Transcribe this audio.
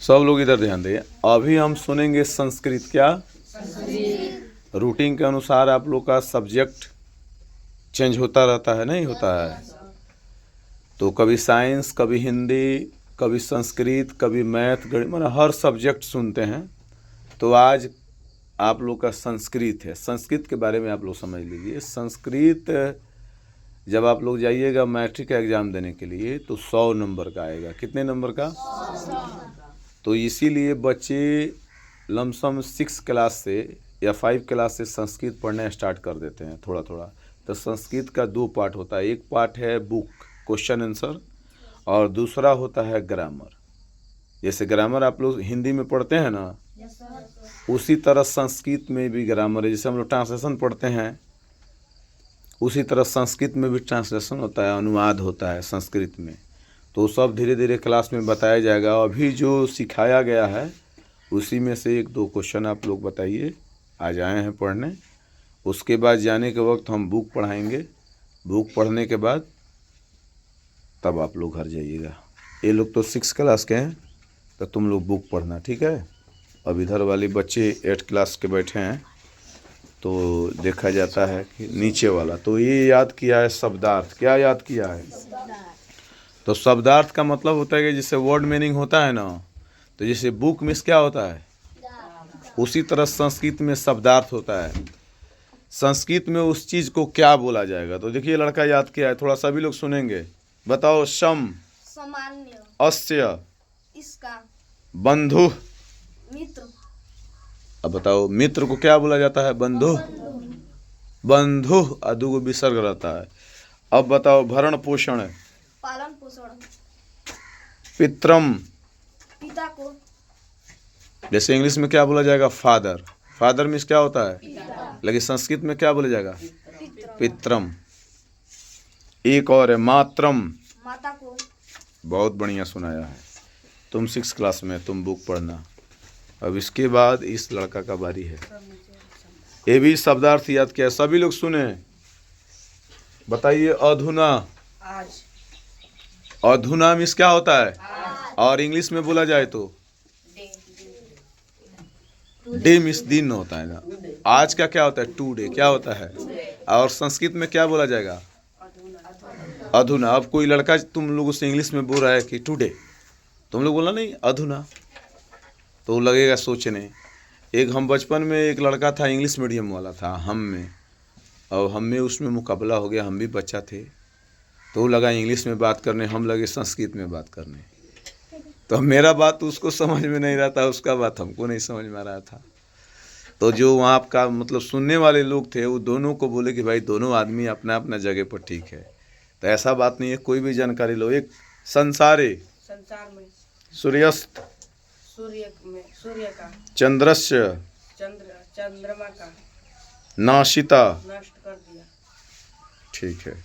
सब लोग इधर ध्यान दें। अभी हम सुनेंगे संस्कृत। क्या रूटीन के अनुसार आप लोग का सब्जेक्ट चेंज होता रहता है, नहीं होता है? तो कभी साइंस, कभी हिंदी, कभी संस्कृत, कभी मैथ, गणित, मतलब हर सब्जेक्ट सुनते हैं। तो आज आप लोग का संस्कृत है। संस्कृत के बारे में आप लोग समझ लीजिए। संस्कृत जब आप लोग जाइएगा मैट्रिक का एग्ज़ाम देने के लिए तो 100 नंबर का आएगा। कितने नंबर का? 100। तो इसीलिए बच्चे लमसम 6 क्लास से या 5 क्लास से संस्कृत पढ़ना स्टार्ट कर देते हैं थोड़ा थोड़ा। तो संस्कृत का 2 पार्ट होता है। एक पार्ट है बुक, क्वेश्चन आंसर, और दूसरा होता है ग्रामर। जैसे ग्रामर आप लोग हिंदी में पढ़ते हैं ना, उसी तरह संस्कृत में भी ग्रामर है। जैसे हम लोग ट्रांसलेशन पढ़ते हैं, उसी तरह संस्कृत में भी ट्रांसलेशन होता है, अनुवाद होता है संस्कृत में। तो सब धीरे धीरे क्लास में बताया जाएगा। अभी जो सिखाया गया है उसी में से 1-2 क्वेश्चन आप लोग बताइए। आज आए हैं पढ़ने। उसके बाद जाने के वक्त हम बुक पढ़ाएंगे। बुक पढ़ने के बाद तब आप लोग घर जाइएगा। ये लोग तो 6 क्लास के हैं, तो तुम लोग बुक पढ़ना, ठीक है? अब इधर वाले बच्चे 8 क्लास के बैठे हैं, तो देखा जाता है कि नीचे वाला तो ये याद किया है शब्दार्थ। क्या याद किया है? तो शब्दार्थ का मतलब होता है कि जैसे वर्ड मीनिंग होता है ना, तो जैसे बुक में क्या होता है, उसी तरह संस्कृत में शब्दार्थ होता है। संस्कृत में उस चीज़ को क्या बोला जाएगा। तो देखिए लड़का याद किया है, थोड़ा सभी लोग सुनेंगे। बताओ। सम, सामान्य, अस्य, इसका, बंधु। मित्र। अब बताओ मित्र को क्या बोला जाता है? बंधु। बंधु अदुगो विसर्ग रहता है। अब बताओ भरण पोषण, पालन पोषण, पित्रम। पिता को, जैसे इंग्लिश में क्या बोला जाएगा? फादर। फादर मीन्स क्या होता है? लेकिन संस्कृत में क्या बोला जाएगा? पित्रम। एक और है मातरम, माता को। बहुत बढ़िया सुनाया है। तुम 6 क्लास में, तुम बुक पढ़ना। अब इसके बाद इस लड़का का बारी है। ये भी शब्दार्थ याद किया। सभी लोग सुने, बताइए। अधुना। आज। अधुना मीन्स क्या होता है? और इंग्लिश में बोला जाए तो डे मीन्स दिन होता है ना। आज का क्या होता है? टुडे। क्या होता है? और संस्कृत में क्या बोला जाएगा? अधुना। अब कोई लड़का तुम लोगों से इंग्लिश में बोल रहा है कि टुडे, तुम लोग बोला नहीं अधुना, तो लगेगा सोचने। एक हम बचपन में एक लड़का था, इंग्लिश मीडियम वाला था हम में, और हम में उसमें मुकाबला हो गया। हम भी बच्चा थे, तो वो लगा इंग्लिश में बात करने, हम लगे संस्कृत में बात करने। तो मेरा बात उसको समझ में नहीं रहा था, उसका बात हमको नहीं समझ में आ रहा था। तो जो वहाँ का मतलब सुनने वाले लोग थे, वो दोनों को बोले कि भाई दोनों आदमी अपना अपना जगह पर ठीक है। तो ऐसा बात नहीं है, कोई भी जानकारी लो। एक संसारे, संसार में, सूर्यस्त, सूर्य में, सूर्य का, चंद्रस्य, चंद्रमा का, नाशिता। नष्ट कर दिया। ठीक है।